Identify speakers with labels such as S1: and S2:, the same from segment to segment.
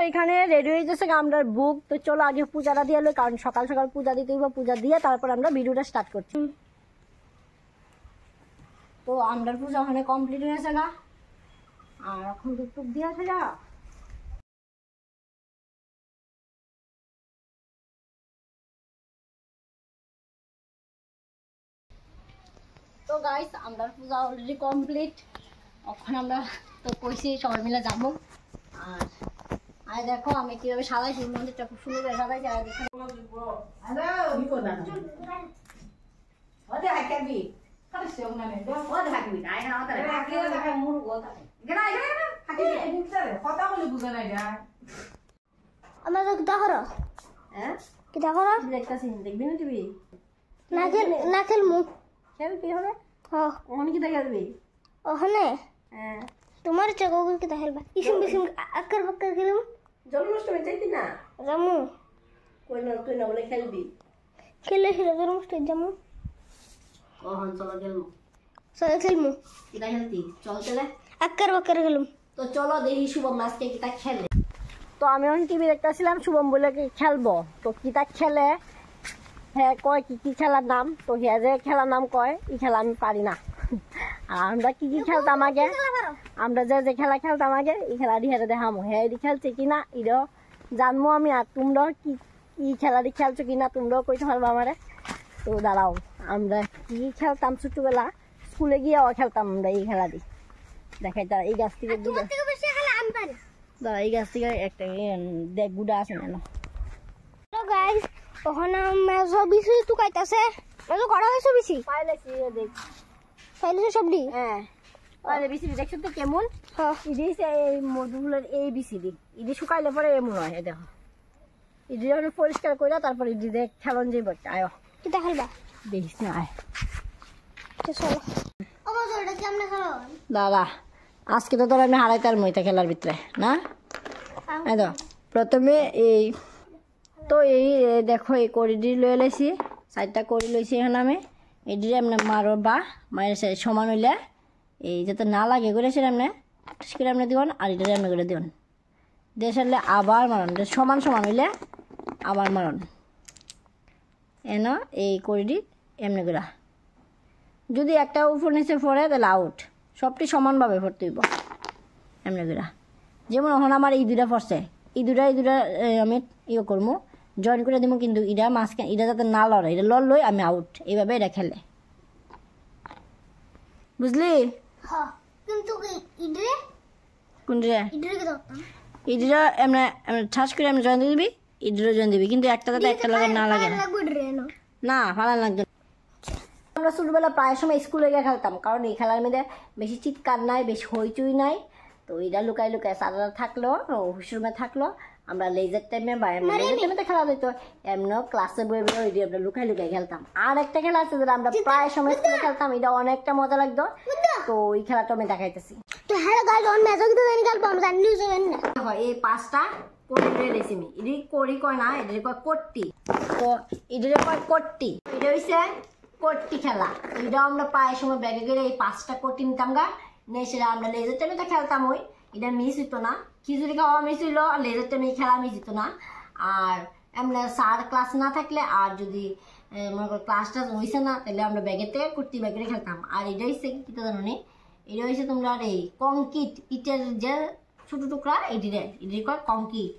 S1: এখানে রেডি হয়ে যাচ্ছে আমরা বুক। তো চলো আগে পূজাটা দিয়ে এলো, কারণ সকাল সকাল পূজা দিতে হইব। পূজা দিয়ে তারপর আমরা ভিডিওটা স্টার্ট করছি। তো আমরা পূজা ওখানে কমপ্লিট হয়েছে গা, আর এখন টুকটুক দিয়ে আছে যা। তো গাইস আমরা পূজা অলরেডি কমপ্লিট। এখন আমরা তো কইছি সবাই মিলে যাবো। আর দেখো আমি কিভাবে সাজাইছি মন্দিরটা, খুব সুন্দর করে সাজাইছি। আর দেখো দেখবি না টিভি না খেলমু খেলবি হবে ওখানে কি দেখা যাবে ওখানে। হ্যাঁ তোমার চোখ কি খেলবা কিসিম কিসিম আকার বাক্কার খেলম জন্মাষ্টমী চাইতি না জামু কই না তুই না বলে খেলবি খেলে খেলে জন্মাষ্টমী জামু ওহন চলো খেলমু চলো খেলমু কিটা খেলতি চল চলে আকার বাক্কার খেলম। তো চলো দেখি শুভম আজকে কিটা খেলে। তো আমি এখন টিভি দেখতেছিলাম, শুভম বলে খেলবো। তো কিটা খেলে হ্যাঁ কয় কি কি খেলার নাম। তো হ্যাঁ যে খেলার নাম কয় এই খেলা আমি পারি না। আর আমরা কি কি খেলতাম আগে, আমরা যে যে খেলা খেলতাম আগে এই খেলাটি হেরে দেখামো। হ্যাঁ এটি খেলছে কিনা এটাও জানবো আমি। আর তোমরাও কি কি খেলাটি খেলছো কিনা তোমরাও কইতে পারবো আমারে। তো দাঁড়াও আমরা কি খেলতাম ছোটবেলা, স্কুলে গিয়েও খেলতাম আমরা এই খেলাটি। দেখাই তারা এই গাছ থেকে দাঁড়া, এই গাছ থেকে একটা দেখ গুড়া আছে না। ওখানে মেজো বিসি টুকাইতাছে, মেজো করা হইছে বিসি পাইলাছি দেখ পাইলাছে সবডি। হ্যাঁ আরে বিসি দেখছ তো কেমন। হ্যাঁ ইদিছে এই মধুগুলোর এই বিসি দি ইদি শুকাইলে পরে এমন হয়। এই দেখো ইদি যখন পরিষ্কার কইরা তারপর ইদি দেখ খেলন যাইব। আয় কিটা খেলবা দেখিস না আয় চলো ও বাবা এটা কেমনে খেলো দাদা। আজকে তো তোর আমি হারাইতার মইতা খেলার ভিতরে না। এই তো প্রথমে এই তো এই দেখো এই করিডি লয়ে লাইছি, চারটা করি লইছি এখানে আমি। এডিরে এমনি মারো বা মায়ের সমান হইলে এই যাতে না লাগে করে সেটা এমনি করে এমনি দিবেন। আর এটা এমনি করে দিবেন দিয়ে সারলে আবার মারণ, সমান সমান হইলে আবার মারণ। এন এই করিডি এমনি করে যদি একটা উপর নিচে পড়ে তাহলে আউট, সবটি সমানভাবে পড়তে হইব এমনি করে। যেমন এখন আমার এই দুটা পড়ছে, এই দুটা আমি ইয়ে করবো জয়েন করে দিব। কিন্তু এটা মাঝখানে এটা যাতে না লড়ে, এটা লড়লই আমি আউট। এইভাবে এটা খেলে বুঝলি। ইডিরা এমনি ঠাস করে আমি জয়েন দিয়ে দিবি, ইডিরা জয়েন দিবি। কিন্তু একটা যাতে একটা লাগে না লাগে না ভালো লাগবে। আমরা ছোটবেলা প্রায় সময় স্কুলে গিয়ে খেলতাম, কারণ এই খেলার মধ্যে বেশি চিৎকার নাই, বেশি হইচই নাই। তো এটা লুকাই লুকাই সারা থাকলো হুসুরমে থাকলো। আমরা লেজার টাইমে বা লেজার টাইমে খেলা হইতো এমন ক্লাসে বই বই ওই আমরা লুকাই লুকাই খেলতাম। আর একটা খেলা আছে যেটা আমরা প্রায় সময় স্কুলে খেলতাম, এটা অনেকটা মজা লাগতো। তো ওই খেলাটা আমি দেখাইতেছি। তো হ্যালো গাইস অন ম্যাচ কিন্তু জানি খেলবো আমরা জানি না। দেখো এই পাঁচটা কোটি রেসি মি ইডি কোড়ি কয় না, এডি কয় কোট্টি। তো ইডি কয় কোট্টি, এটা হইছে কোট্টি খেলা। এটা আমরা প্রায় সময় ব্যাগে করে এই পাঁচটা কোটি নিতাম গা নেই। সেটা আমরা লেজার টাইমে তো খেলতাম। ওই এটা মিস হইতো না, খিচুড়ি খাওয়া মিস হইলো, আর লেজার টাইমে খেলা মিস হইতো না। আর এমনি স্যার ক্লাস না থাকলে আর যদি মনে করো ক্লাসটা হইছে না তাহলে আমরা ব্যাগের থেকে কুর্তি ব্যাগের খেলতাম। আর এটা হচ্ছে কি তো জানো নি, এটা হচ্ছে তোমরা এই কংক্রিট ইটের যে ছোট টুকরা এডিরে কয় কংক্রিট।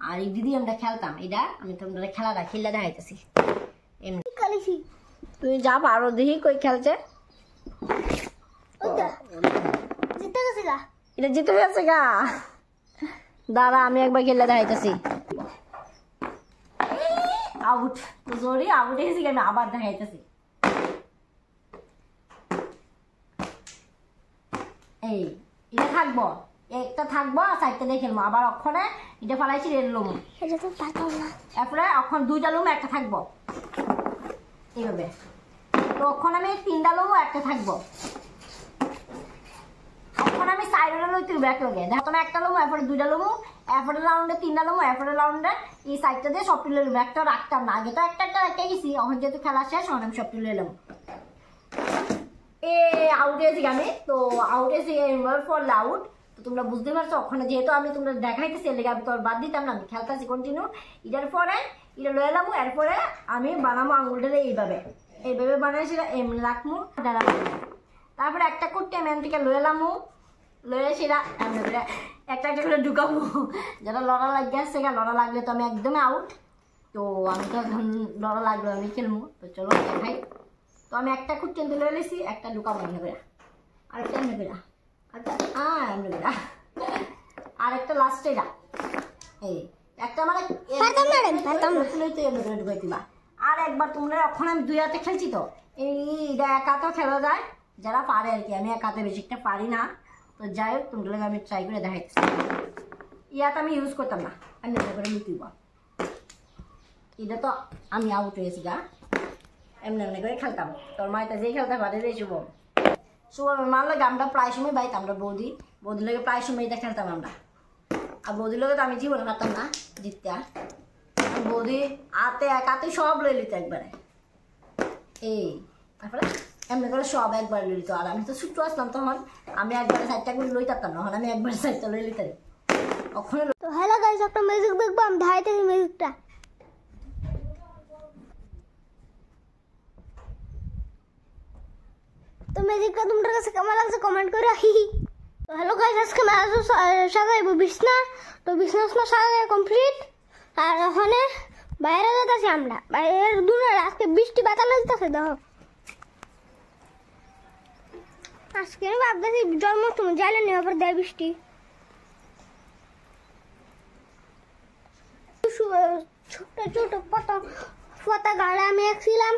S1: আর এই দিদি আমরা খেলতাম। এটা আমি তোমরা খেলাটা খেললে দেখাইতেছি এমনি। তুই যা পারো দেখি কই খেলছে। এটা জিতে গেছে গা, দাঁড়া আমি একবার খেলে দেখাইতেছি। আউট জোরে আউট হয়েছি, আমি আবার দেখাইতেছি। এই এটা থাকবো, একটা থাকবো আর চারটা দিয়ে খেলবো। আবার অক্ষরে এটা ফেলাইছি রেল লুম, এরপরে অক্ষর দুইটা লুম একটা থাকবো এইভাবে। তো অক্ষণ আমি তিনটা লুম একটা থাকবো। এখন আমি সাইডে লইতে ব্যাক লগে দেখো তুমি একটা লমু এরপরে দুইটা লমু এরপরে রাউন্ডে তিনটা লমু এরপরে রাউন্ডে এই সাইডটা দিয়ে সবটি লইব। ব্যাকটা রাখতাম না, আগে তো একটা একটা গেছি। এখন যেহেতু খেলা শেষ এখন আমি সবটি লইলাম। এ আউট হয়েছি আমি, তো আউট হয়েছি ফর আউট। তো তোমরা বুঝতে পারছো ওখানে যেহেতু আমি তোমরা দেখাইতেছি এর লেগে আমি তোর বাদ দিতাম না, আমি খেলতেছি কন্টিনিউ। এটার পরে এটা লয়ে এলাম, এরপরে আমি বানাবো আঙুলটারে এইভাবে এইভাবে বানাই সেটা এমনি রাখবো। তারপরে একটা করতে আমি এমন থেকে লয়ে এলাম, লয়ে সেটা এমনি করে একটা একটা করে ঢুকাবো। যারা লড়া লাগিয়ে আসছে লড়া লাগলে তো আমি একদমই আউট। তো আমি তো এখন লড়া লাগলো আমি খেলবো, তো চলো দেখাই। তো আমি একটা খুঁটতে এনতে লয়ে এলেছি, একটা ঢুকাবো এমনি করে, আরেকটা এমনি করে, আচ্ছা এমনি করে, আরেকটা লাস্টে এটা এই একটা মানে ঢুকাই দিবা। আর একবার তোমরা এখন আমি 2 হাতে খেলছি তো এইটা এক হাতেও খেলা যায় যারা পারে আর কি। আমি এক হাতে বেশি একটা পারি না, তো যাই হোক তোমরা আমি ট্রাই করে দেখাইতেছি। ইয়াতে আমি ইউজ করতাম না, আমি এটা করে লুকিব। এটা তো আমি আউট হয়েছি গা, এমনি এমনি করে খেলতাম। তোর মাইটা যেই খেলতে পারে রে শুভ মারলে আমরা প্রায় সময় বাইতাম, আমরা বৌদির লোকে প্রায় সময় এটা খেলতাম আমরা। আর বৌদির লোকে তো আমি জীবনে পারতাম না জিততে। আর বৌদি হাতে এক হাতে সব লই লিত একবারে এই, তারপরে এমনি করে সব একবার লই লিত। আর আমি তো ছুট্টু আসলাম তখন, আমি একবারে 4টা করে লই থাকতাম না, এখন আমি একবারে 4টা লই লিতাম ওখানে।
S2: তো হ্যালো গাইস, একটা মিউজিক দেখবো, আমি ধাইতেছি মিউজিকটা। তো মিউজিকটা তোমাদের কাছে কেমন লাগছে কমেন্ট করে। তো হ্যালো গাইস, আজকে ম্যাচ সাজাইবো বিছনা। তো বিছনা সাজাই কমপ্লিট। আর ওখানে বাইরে যেতেছি আমরা, বাইরের দূরে আজকে বৃষ্টি বাতালে যেতেছে। দেখো আজকে ভাবতেছি জন্মাষ্টমী যাইলে নিয়ে আবার দেয় বৃষ্টি। ছোট ছোট পতাকা আমি একছিলাম।